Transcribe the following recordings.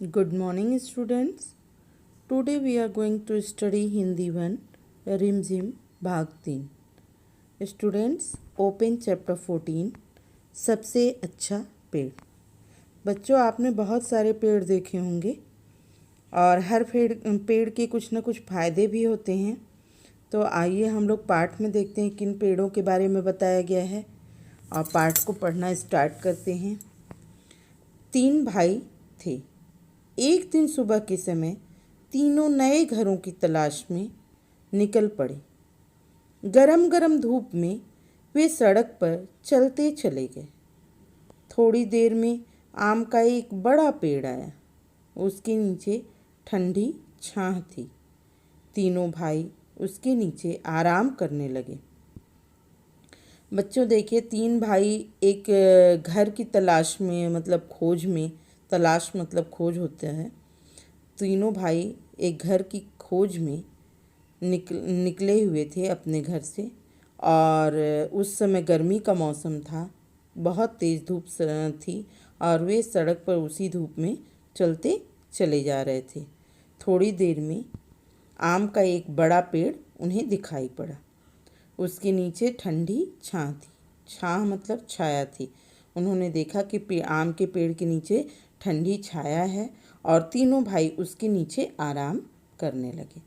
Good morning, students. Today we are going to study Hindi 1, Rim Zim, भाग 3. Students, open chapter 14, सबसे अच्छा पेड़. बच्चों, आपने बहुत सारे पेड़ देखे होंगे और हर पेड़ के कुछ न कुछ फ़ायदे भी होते हैं. तो आइए हम लोग पाठ में देखते हैं किन पेड़ों के बारे में बताया गया है और पाठ को पढ़ना स्टार्ट करते हैं. 3 भाई थे. एक दिन सुबह के समय तीनों नए घरों की तलाश में निकल पड़े. गरम गरम धूप में वे सड़क पर चलते चले गए. थोड़ी देर में आम का एक बड़ा पेड़ आया. उसके नीचे ठंडी छाह थी. तीनों भाई उसके नीचे आराम करने लगे. बच्चों देखिए, 3 भाई एक घर की तलाश में, मतलब खोज में, तलाश मतलब खोज होता है. तीनों भाई एक घर की खोज में निकले हुए थे अपने घर से. और उस समय गर्मी का मौसम था. बहुत तेज़ धूप थी और वे सड़क पर उसी धूप में चलते चले जा रहे थे. थोड़ी देर में आम का एक बड़ा पेड़ उन्हें दिखाई पड़ा. उसके नीचे ठंडी छाह थी. छाह मतलब छाया थी. उन्होंने देखा कि आम के पेड़ के नीचे ठंडी छाया है और तीनों भाई उसके नीचे आराम करने लगे.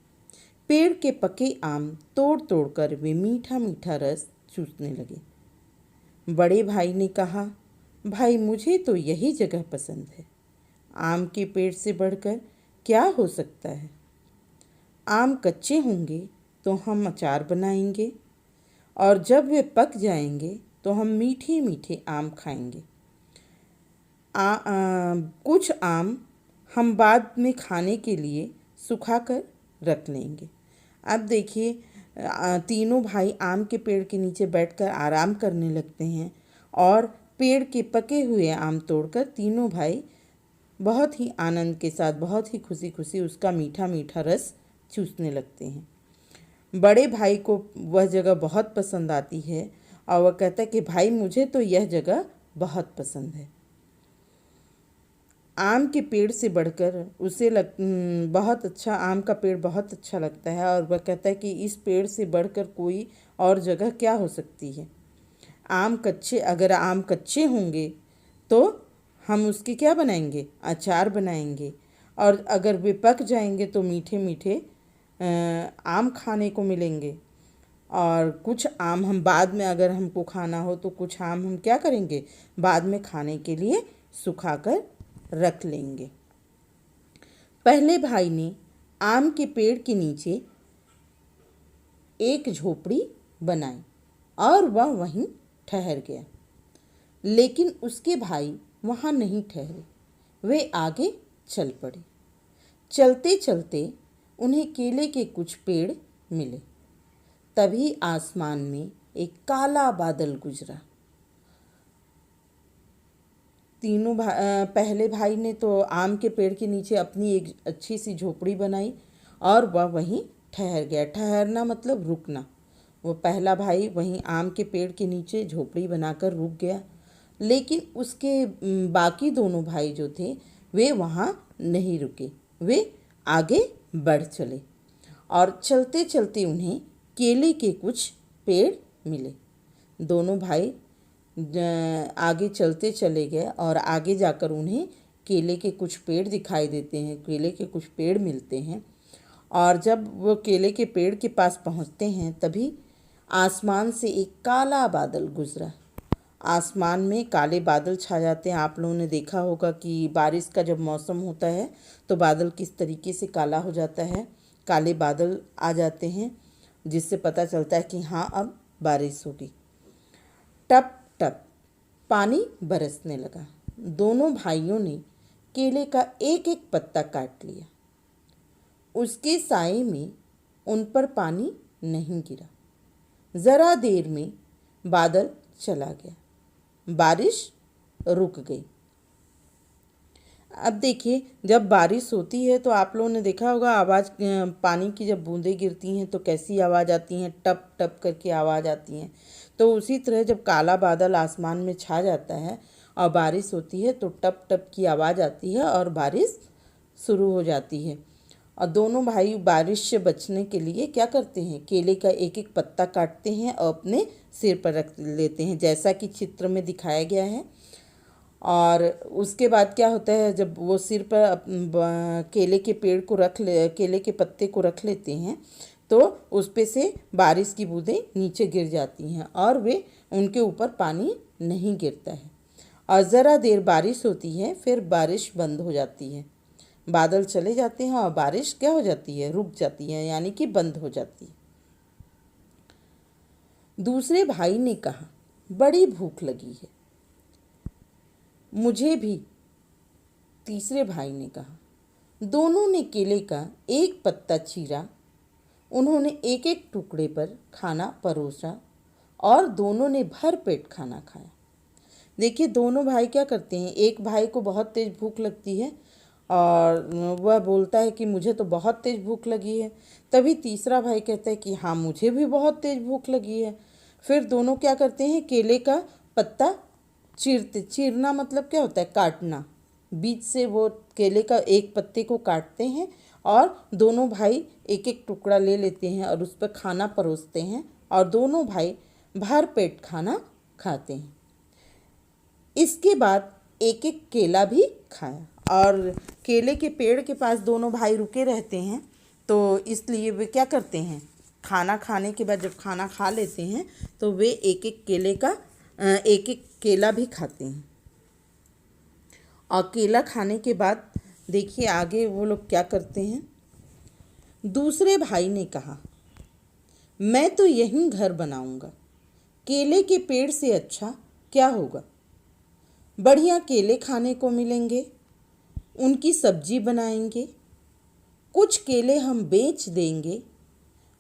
पेड़ के पके आम तोड़ तोड़ कर वे मीठा मीठा रस चूसने लगे. बड़े भाई ने कहा, भाई मुझे तो यही जगह पसंद है. आम के पेड़ से बढ़कर क्या हो सकता है. आम कच्चे होंगे तो हम अचार बनाएंगे और जब वे पक जाएंगे तो हम मीठे मीठे आम खाएंगे. कुछ आम हम बाद में खाने के लिए सुखा कर रख लेंगे. अब देखिए, तीनों भाई आम के पेड़ के नीचे बैठकर आराम करने लगते हैं और पेड़ के पके हुए आम तोड़कर तीनों भाई बहुत ही आनंद के साथ, बहुत ही खुशी खुशी उसका मीठा मीठा रस चूसने लगते हैं. बड़े भाई को वह जगह बहुत पसंद आती है और वह कहता है कि भाई मुझे तो यह जगह बहुत पसंद है. आम के पेड़ से बढ़कर उसे बहुत अच्छा, आम का पेड़ बहुत अच्छा लगता है और वह कहता है कि इस पेड़ से बढ़कर कोई और जगह क्या हो सकती है. अगर आम कच्चे होंगे तो हम उसके क्या बनाएंगे, अचार बनाएंगे और अगर वे पक जाएंगे तो मीठे मीठे आम खाने को मिलेंगे. और कुछ आम हम बाद में, अगर हमको खाना हो तो कुछ आम हम क्या करेंगे, बाद में खाने के लिए सुखा कर रख लेंगे. पहले भाई ने आम के पेड़ के नीचे एक झोपड़ी बनाई और वह वहीं ठहर गया. लेकिन उसके भाई वहाँ नहीं ठहरे. वे आगे चल पड़े. चलते चलते उन्हें केले के कुछ पेड़ मिले. तभी आसमान में एक काला बादल गुजरा. पहले भाई ने तो आम के पेड़ के नीचे अपनी एक अच्छी सी झोपड़ी बनाई और वह वहीं ठहर गया. ठहरना मतलब रुकना. वो पहला भाई वहीं आम के पेड़ के नीचे झोपड़ी बनाकर रुक गया. लेकिन उसके बाकी दोनों भाई जो थे वे वहाँ नहीं रुके. वे आगे बढ़ चले और चलते चलते उन्हें केले के कुछ पेड़ मिले. दोनों भाई आगे चलते चले गए और आगे जाकर उन्हें केले के कुछ पेड़ दिखाई देते हैं, केले के कुछ पेड़ मिलते हैं. और जब वो केले के पेड़ के पास पहुंचते हैं तभी आसमान से एक काला बादल गुजरा. आसमान में काले बादल छा जाते हैं. आप लोगों ने देखा होगा कि बारिश का जब मौसम होता है तो बादल किस तरीके से काला हो जाता है. काले बादल आ जाते हैं जिससे पता चलता है कि हाँ, अब बारिश होगी. टप टप पानी बरसने लगा. दोनों भाइयों ने केले का एक एक पत्ता काट लिया. उसके साए में उन पर पानी नहीं गिरा. ज़रा देर में बादल चला गया. बारिश रुक गई. अब देखिए, जब बारिश होती है तो आप लोगों ने देखा होगा आवाज़, पानी की जब बूंदें गिरती हैं तो कैसी आवाज़ आती हैं, टप टप करके आवाज़ आती हैं. तो उसी तरह जब काला बादल आसमान में छा जाता है और बारिश होती है तो टप टप की आवाज़ आती है और बारिश शुरू हो जाती है। और दोनों भाई बारिश से बचने के लिए क्या करते हैं, केले का एक एक पत्ता काटते हैं और अपने सिर पर रख लेते हैं, जैसा कि चित्र में दिखाया गया है। और उसके बाद क्या होता है, जब वो सिर पर केले के पेड़ को केले के पत्ते को रख लेते हैं तो उस पे से बारिश की बूंदें नीचे गिर जाती हैं और वे उनके ऊपर पानी नहीं गिरता है। और ज़रा देर बारिश होती है, फिर बारिश बंद हो जाती है, बादल चले जाते हैं और बारिश क्या हो जाती है, रुक जाती है, यानी कि बंद हो जाती है। दूसरे भाई ने कहा, बड़ी भूख लगी है। मुझे भी, तीसरे भाई ने कहा। दोनों ने केले का एक पत्ता चीरा, उन्होंने एक एक टुकड़े पर खाना परोसा और दोनों ने भर पेट खाना खाया। देखिए दोनों भाई क्या करते हैं, एक भाई को बहुत तेज़ भूख लगती है और वह बोलता है कि मुझे तो बहुत तेज़ भूख लगी है। तभी तीसरा भाई कहता है कि हाँ मुझे भी बहुत तेज़ भूख लगी है। फिर दोनों क्या करते हैं, केले का पत्ता चीरना मतलब क्या होता है, काटना, बीच से वो केले का एक पत्ते को काटते हैं और दोनों भाई एक एक टुकड़ा ले लेते हैं और उस पर खाना परोसते हैं और दोनों भाई भर पेट खाना खाते हैं। इसके बाद एक एक केला भी खाया। और केले के पेड़ के पास दोनों भाई रुके रहते हैं, तो इसलिए वे क्या करते हैं, खाना खाने के बाद जब खाना खा लेते हैं तो वे एक एक केला भी खाते हैं। और केला खाने के बाद देखिए आगे वो लोग क्या करते हैं। दूसरे भाई ने कहा, मैं तो यहीं घर बनाऊंगा, केले के पेड़ से अच्छा क्या होगा। बढ़िया केले खाने को मिलेंगे, उनकी सब्जी बनाएंगे, कुछ केले हम बेच देंगे,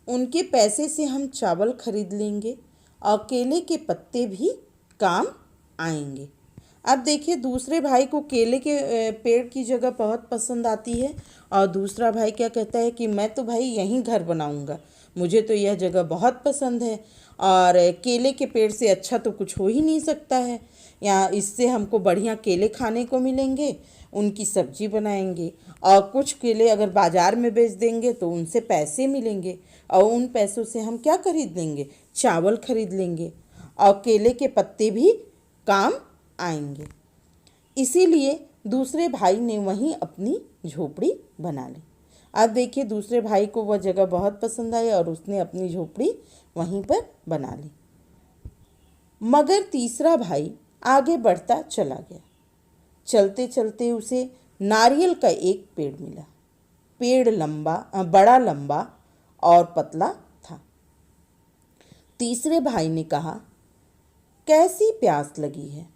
उनके पैसे से हम चावल खरीद लेंगे और केले के पत्ते भी काम आएंगे। अब देखिए दूसरे भाई को केले के पेड़ की जगह बहुत पसंद आती है और दूसरा भाई क्या कहता है कि मैं तो भाई यहीं घर बनाऊंगा, मुझे तो यह जगह बहुत पसंद है और केले के पेड़ से अच्छा तो कुछ हो ही नहीं सकता है। या इससे हमको बढ़िया केले खाने को मिलेंगे, उनकी सब्जी बनाएंगे और कुछ केले अगर बाज़ार में बेच देंगे तो उनसे पैसे मिलेंगे और उन पैसों से हम क्या खरीद लेंगे, चावल खरीद लेंगे और केले के पत्ते भी काम आएंगे। इसीलिए दूसरे भाई ने वहीं अपनी झोपड़ी बना ली। अब देखिए दूसरे भाई को वह जगह बहुत पसंद आई और उसने अपनी झोपड़ी वहीं पर बना ली। मगर तीसरा भाई आगे बढ़ता चला गया। चलते चलते उसे नारियल का एक पेड़ मिला। पेड़ बड़ा लंबा और पतला था। तीसरे भाई ने कहा, कैसी प्यास लगी है।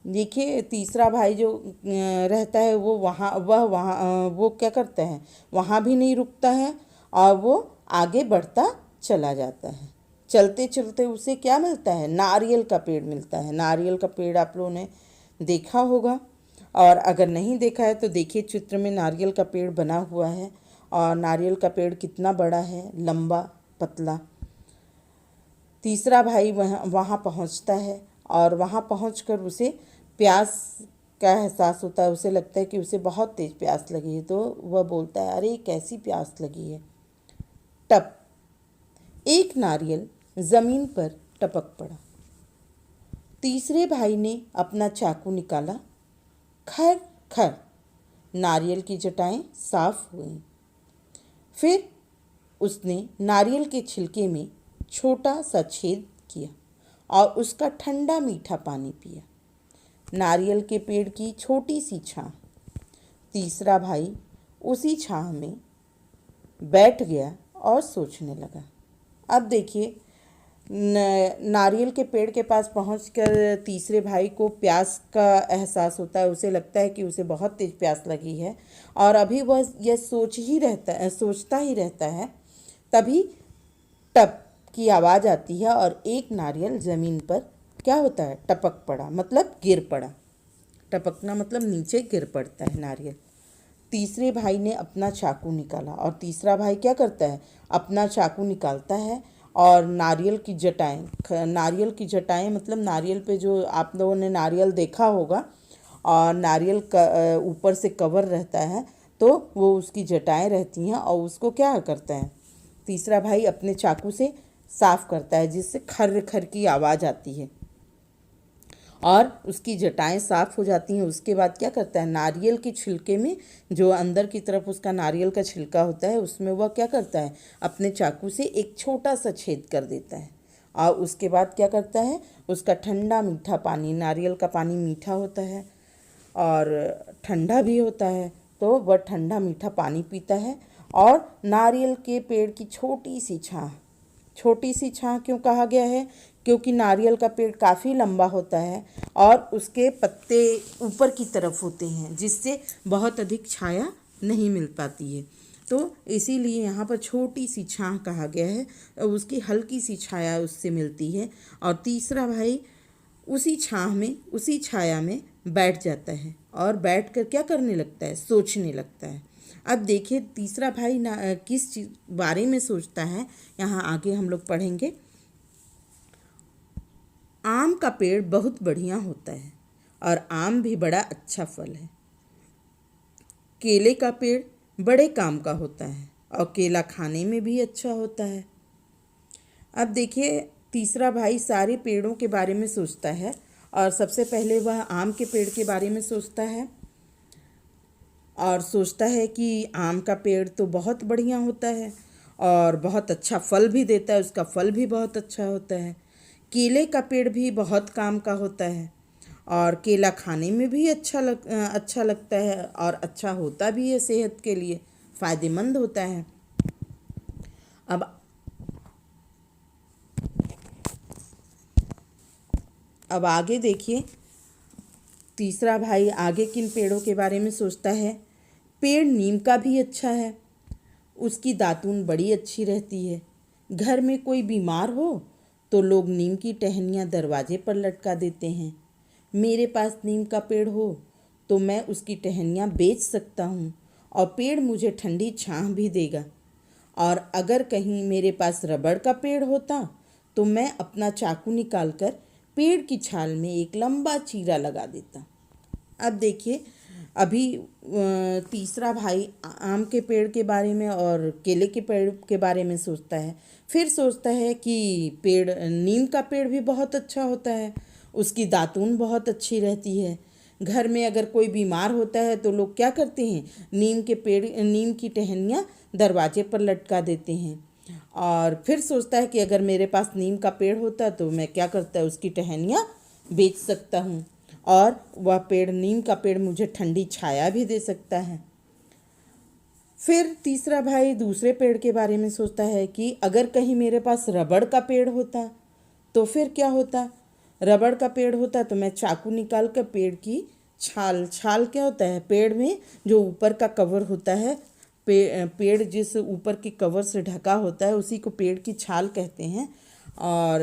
देखिए तीसरा भाई जो रहता है वो क्या करता है, वहाँ भी नहीं रुकता है और वो आगे बढ़ता चला जाता है। चलते चलते उसे क्या मिलता है, नारियल का पेड़ मिलता है। नारियल का पेड़ आप लोगों ने देखा होगा और अगर नहीं देखा है तो देखिए चित्र में नारियल का पेड़ बना हुआ है और नारियल का पेड़ कितना बड़ा है, लंबा पतला। तीसरा भाई वहाँ पहुँचता है और वहाँ पहुँचकर उसे प्यास का एहसास होता है। उसे लगता है कि उसे बहुत तेज़ प्यास लगी है, तो वह बोलता है, अरे कैसी प्यास लगी है। टप, एक नारियल ज़मीन पर टपक पड़ा। तीसरे भाई ने अपना चाकू निकाला। खर खर नारियल की जटाएं साफ हुईं। फिर उसने नारियल के छिलके में छोटा सा छेद किया और उसका ठंडा मीठा पानी पिया। नारियल के पेड़ की छोटी सी छांव। तीसरा भाई उसी छांव में बैठ गया और सोचने लगा। अब देखिए नारियल के पेड़ के पास पहुंचकर तीसरे भाई को प्यास का एहसास होता है। उसे लगता है कि उसे बहुत तेज़ प्यास लगी है और अभी वह यह सोचता ही रहता है। तभी टप की आवाज़ आती है और एक नारियल ज़मीन पर क्या होता है, टपक पड़ा, मतलब गिर पड़ा। टपकना मतलब नीचे गिर पड़ता है नारियल। तीसरे भाई ने अपना चाकू निकाला और तीसरा भाई क्या करता है, अपना चाकू निकालता है और नारियल की जटाएं मतलब नारियल पे जो आप लोगों ने नारियल देखा होगा और नारियल का ऊपर से कवर रहता है तो वो उसकी जटाएं रहती हैं और उसको क्या करता है, तीसरा भाई अपने चाकू से साफ करता है, जिससे खर्र खर की आवाज़ आती है और उसकी जटाएं साफ हो जाती हैं। उसके बाद क्या करता है, नारियल के छिलके में, जो अंदर की तरफ उसका नारियल का छिलका होता है, उसमें वह क्या करता है, अपने चाकू से एक छोटा सा छेद कर देता है। और उसके बाद क्या करता है, उसका ठंडा मीठा पानी, नारियल का पानी मीठा होता है और ठंडा भी होता है, तो वह ठंडा मीठा पानी पीता है। और नारियल के पेड़ की छोटी सी छां क्यों कहा गया है, क्योंकि नारियल का पेड़ काफ़ी लंबा होता है और उसके पत्ते ऊपर की तरफ होते हैं, जिससे बहुत अधिक छाया नहीं मिल पाती है, तो इसीलिए यहाँ पर छोटी सी छां कहा गया है। उसकी हल्की सी छाया उससे मिलती है और तीसरा भाई उसी छाया में बैठ जाता है और बैठ कर क्या करने लगता है, सोचने लगता है। अब देखिए तीसरा भाई किस चीज़ बारे में सोचता है, यहाँ आगे हम लोग पढ़ेंगे। आम का पेड़ बहुत बढ़िया होता है और आम भी बड़ा अच्छा फल है। केले का पेड़ बड़े काम का होता है और केला खाने में भी अच्छा होता है। अब देखिए तीसरा भाई सारे पेड़ों के बारे में सोचता है और सबसे पहले वह आम के पेड़ के बारे में सोचता है और सोचता है कि आम का पेड़ तो बहुत बढ़िया होता है और बहुत अच्छा फल भी देता है, उसका फल भी बहुत अच्छा होता है। केले का पेड़ भी बहुत काम का होता है और केला खाने में भी अच्छा लगता है और अच्छा होता भी है, सेहत के लिए फ़ायदेमंद होता है। अब आगे देखिए तीसरा भाई आगे किन पेड़ों के बारे में सोचता है। पेड़ नीम का भी अच्छा है, उसकी दातून बड़ी अच्छी रहती है। घर में कोई बीमार हो तो लोग नीम की टहनियाँ दरवाजे पर लटका देते हैं। मेरे पास नीम का पेड़ हो तो मैं उसकी टहनियाँ बेच सकता हूँ और पेड़ मुझे ठंडी छाँव भी देगा। और अगर कहीं मेरे पास रबड़ का पेड़ होता तो मैं अपना चाकू निकालकर पेड़ की छाल में एक लंबा चीरा लगा देता। अब देखिए अभी तीसरा भाई आम के पेड़ के बारे में और केले के पेड़ के बारे में सोचता है। फिर सोचता है कि नीम का पेड़ भी बहुत अच्छा होता है, उसकी दातून बहुत अच्छी रहती है। घर में अगर कोई बीमार होता है तो लोग क्या करते हैं, नीम की टहनियाँ दरवाजे पर लटका देते हैं। और फिर सोचता है कि अगर मेरे पास नीम का पेड़ होता तो मैं क्या करता है, उसकी टहनियाँ बेच सकता हूँ और वह नीम का पेड़ मुझे ठंडी छाया भी दे सकता है। फिर तीसरा भाई दूसरे पेड़ के बारे में सोचता है कि अगर कहीं मेरे पास रबड़ का पेड़ होता तो फिर क्या होता। रबड़ का पेड़ होता तो मैं चाकू निकाल कर पेड़ की छाल क्या होता है, पेड़ में जो ऊपर का कवर होता है, पेड़ जिस ऊपर के कवर से ढका होता है उसी को पेड़ की छाल कहते हैं। और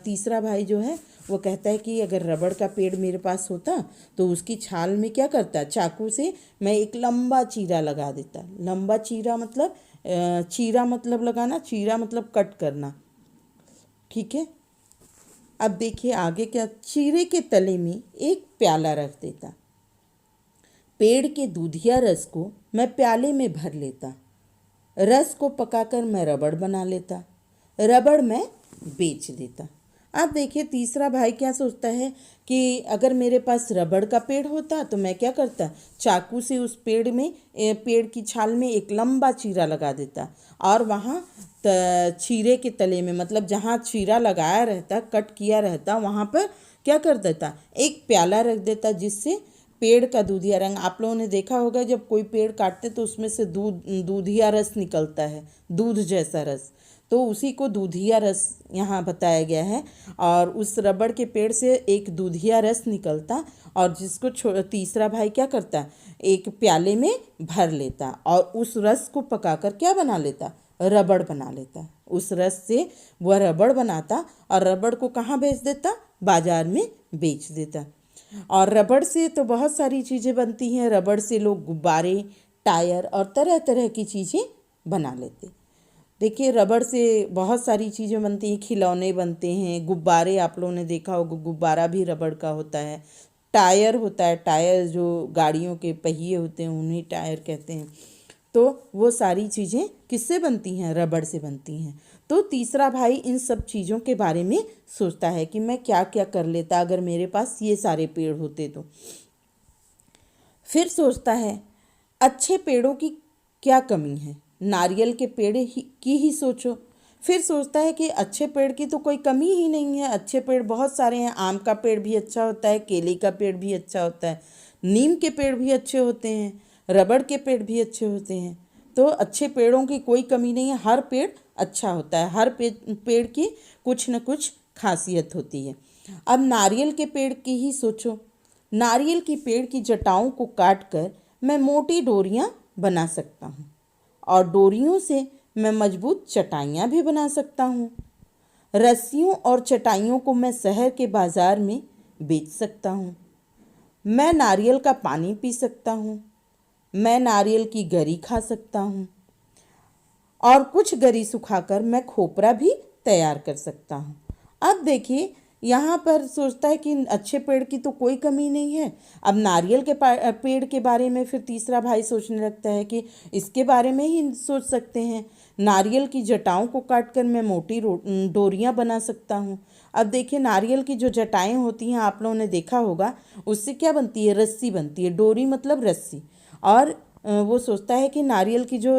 तीसरा भाई जो है वो कहता है कि अगर रबड़ का पेड़ मेरे पास होता तो उसकी छाल में क्या करता, चाकू से मैं एक लंबा चीरा लगा देता। लंबा चीरा मतलब चीरा मतलब लगाना, चीरा मतलब कट करना, ठीक है। अब देखिए आगे क्या, चीरे के तले में एक प्याला रख देता। पेड़ के दूधिया रस को मैं प्याले में भर लेता। रस को पकाकर मैं रबड़ बना लेता, रबड़ मैं बेच देता। अब देखिए तीसरा भाई क्या सोचता है कि अगर मेरे पास रबड़ का पेड़ होता तो मैं क्या करता, चाकू से उस पेड़ की छाल में एक लंबा चीरा लगा देता और वहाँ चीरे के तले में, मतलब जहाँ चीरा लगाया रहता, कट किया रहता, वहाँ पर क्या कर देता, एक प्याला रख देता जिससे पेड़ का दूधिया रंग, आप लोगों ने देखा होगा जब कोई पेड़ काटते तो उसमें से दूधिया रस निकलता है, दूध जैसा रस, तो उसी को दूधिया रस यहाँ बताया गया है। और उस रबड़ के पेड़ से एक दूधिया रस निकलता और जिसको तीसरा भाई क्या करता, एक प्याले में भर लेता और उस रस को पकाकर क्या बना लेता, रबड़ बना लेता। उस रस से वह रबड़ बनाता और रबड़ को कहाँ बेच देता, बाजार में बेच देता। और रबड़ से तो बहुत सारी चीज़ें बनती हैं। रबड़ से लोग गुब्बारे, टायर और तरह तरह की चीज़ें बना लेते। देखिए रबड़ से बहुत सारी चीज़ें बनती हैं, खिलौने बनते हैं, गुब्बारे, आप लोगों ने देखा होगा गुब्बारा भी रबड़ का होता है, टायर होता है, टायर जो गाड़ियों के पहिए होते हैं उन्हें टायर कहते हैं। तो वो सारी चीज़ें किससे बनती हैं? रबड़ से बनती हैं। तो तीसरा भाई इन सब चीज़ों के बारे में सोचता है कि मैं क्या क्या कर लेता अगर मेरे पास ये सारे पेड़ होते तो। फिर सोचता है अच्छे पेड़ों की क्या कमी है, नारियल के पेड़ की ही सोचो। फिर सोचता है कि अच्छे पेड़ की तो कोई कमी ही नहीं है, अच्छे पेड़ बहुत सारे हैं। आम का पेड़ भी अच्छा होता है, केले का पेड़ भी अच्छा होता है, नीम के पेड़ भी अच्छे होते हैं, रबड़ के पेड़ भी अच्छे होते हैं। तो अच्छे पेड़ों की कोई कमी नहीं है, हर पेड़ अच्छा होता है, हर पेड़ की कुछ न कुछ खासियत होती है। अब नारियल के पेड़ की ही सोचो। नारियल की पेड़ की जटाओं को काट कर मैं मोटी डोरियां बना सकता हूँ और डोरियों से मैं मजबूत चटाइयाँ भी बना सकता हूँ। रस्सियों और चटाइयों को मैं शहर के बाजार में बेच सकता हूँ। मैं नारियल का पानी पी सकता हूँ। मैं नारियल की गरी खा सकता हूँ और कुछ गरी सुखाकर मैं खोपरा भी तैयार कर सकता हूँ। अब देखिए यहाँ पर सोचता है कि अच्छे पेड़ की तो कोई कमी नहीं है। अब नारियल के पेड़ के बारे में फिर तीसरा भाई सोचने लगता है कि इसके बारे में ही सोच सकते हैं। नारियल की जटाओं को काटकर मैं मोटी डोरियां बना सकता हूँ। अब देखिए नारियल की जो जटाएं होती हैं आप लोगों ने देखा होगा, उससे क्या बनती है? रस्सी बनती है। डोरी मतलब रस्सी। और वो सोचता है कि नारियल की जो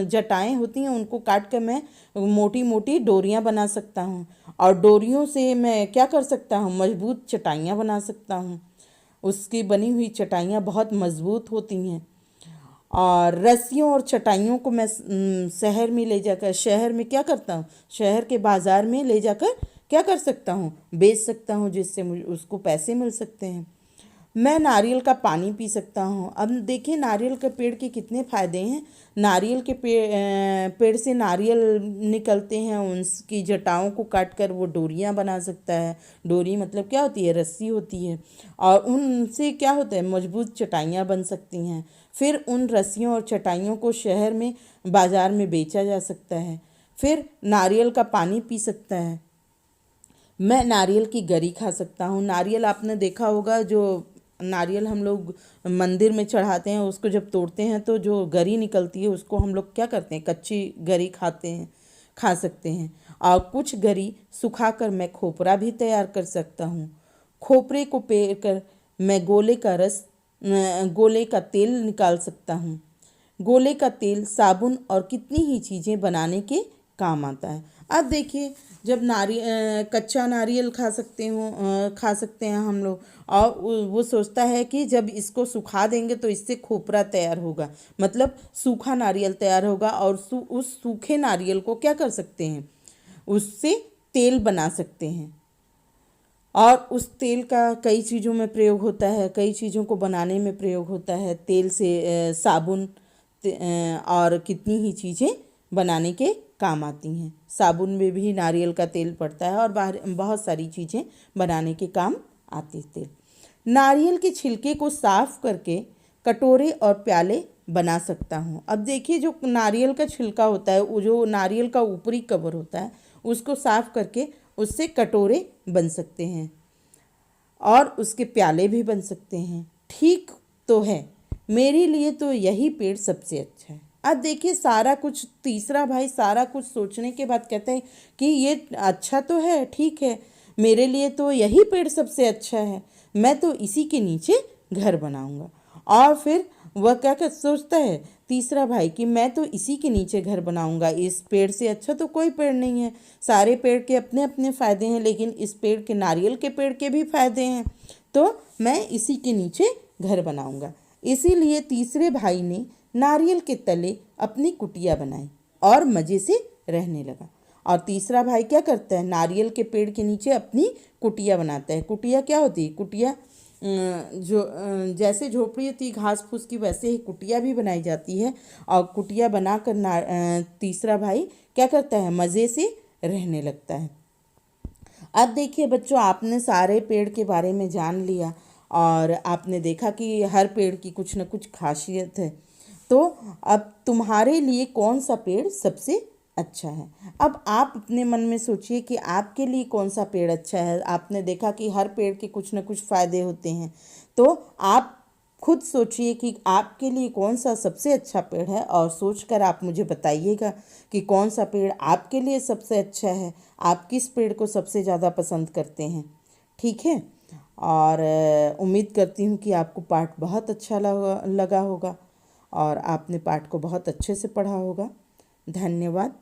जटाएं होती हैं उनको काट कर मैं मोटी मोटी डोरियां बना सकता हूँ और डोरियों से मैं क्या कर सकता हूँ? मजबूत चटाइयाँ बना सकता हूँ। उसकी बनी हुई चटाइयाँ बहुत मजबूत होती हैं। और रस्सियों और चटाइयों को मैं शहर में ले जाकर, शहर में क्या करता हूँ? शहर के बाज़ार में ले जाकर क्या कर सकता हूँ? बेच सकता हूँ, जिससे मुझे उसको पैसे मिल सकते हैं। मैं नारियल का पानी पी सकता हूँ। अब देखिए नारियल के पेड़ के कितने फ़ायदे हैं। नारियल के पेड़ से नारियल निकलते हैं, उनकी जटाओं को काट कर वो डोरियाँ बना सकता है। डोरी मतलब क्या होती है? रस्सी होती है। और उनसे क्या होता है? मजबूत चटाइयाँ बन सकती हैं। फिर उन रस्सियों और चटाइयों को शहर में बाज़ार में बेचा जा सकता है। फिर नारियल का पानी पी सकता है। मैं नारियल की गरी खा सकता हूँ। नारियल आपने देखा होगा, जो नारियल हम लोग मंदिर में चढ़ाते हैं उसको जब तोड़ते हैं तो जो गरी निकलती है उसको हम लोग क्या करते हैं? कच्ची गरी खाते हैं, खा सकते हैं। और कुछ गरी सुखाकर मैं खोपरा भी तैयार कर सकता हूँ। खोपरे को पेर कर मैं गोले का तेल निकाल सकता हूँ। गोले का तेल साबुन और कितनी ही चीज़ें बनाने के काम आता है। अब देखिए जब कच्चा नारियल खा सकते हैं हम लोग, और वो सोचता है कि जब इसको सुखा देंगे तो इससे खोपरा तैयार होगा, मतलब सूखा नारियल तैयार होगा। और उस सूखे नारियल को क्या कर सकते हैं? उससे तेल बना सकते हैं। और उस तेल का कई चीज़ों में प्रयोग होता है, कई चीज़ों को बनाने में प्रयोग होता है। तेल से साबुन और कितनी ही चीज़ें बनाने के काम आती हैं। साबुन में भी नारियल का तेल पड़ता है और बहुत सारी चीज़ें बनाने के काम आती तेल। नारियल के छिलके को साफ करके कटोरे और प्याले बना सकता हूँ। अब देखिए जो नारियल का छिलका होता है, वो जो नारियल का ऊपरी कवर होता है, उसको साफ करके उससे कटोरे बन सकते हैं और उसके प्याले भी बन सकते हैं। ठीक तो है, मेरे लिए तो यही पेड़ सबसे अच्छा है। अब देखिए सारा कुछ तीसरा भाई सारा कुछ सोचने के बाद कहता है कि ये अच्छा तो है, ठीक है, मेरे लिए तो यही पेड़ सबसे अच्छा है, मैं तो इसी के नीचे घर बनाऊंगा। और फिर वह क्या कर सोचता है तीसरा भाई कि मैं तो इसी के नीचे घर बनाऊंगा, इस पेड़ से अच्छा तो कोई पेड़ नहीं है। सारे पेड़ के अपने अपने फ़ायदे हैं, लेकिन इस पेड़ के, नारियल के पेड़ के भी फ़ायदे हैं, तो मैं इसी के नीचे घर बनाऊंगा। इसीलिए तीसरे भाई ने नारियल के तले अपनी कुटिया बनाई और मज़े से रहने लगा। और तीसरा भाई क्या करता है? नारियल के पेड़ के नीचे अपनी कुटिया बनाता है। कुटिया क्या होती है? कुटिया जैसे झोपड़ी होती है घास फूस की, वैसे ही कुटिया भी बनाई जाती है। और कुटिया बनाकर तीसरा भाई क्या करता है? मज़े से रहने लगता है। अब देखिए बच्चों, आपने सारे पेड़ के बारे में जान लिया और आपने देखा कि हर पेड़ की कुछ न कुछ खासियत है। तो अब तुम्हारे लिए कौन सा पेड़ सबसे अच्छा है? अब आप अपने मन में सोचिए कि आपके लिए कौन सा पेड़ अच्छा है। आपने देखा कि हर पेड़ के कुछ न कुछ फ़ायदे होते हैं, तो आप खुद सोचिए कि आपके लिए कौन सा सबसे अच्छा पेड़ है, और सोचकर आप मुझे बताइएगा कि कौन सा पेड़ आपके लिए सबसे अच्छा है, आप किस पेड़ को सबसे ज़्यादा पसंद करते हैं। ठीक है। और उम्मीद करती हूँ कि आपको पाठ बहुत अच्छा लगा होगा और आपने पाठ को बहुत अच्छे से पढ़ा होगा। धन्यवाद।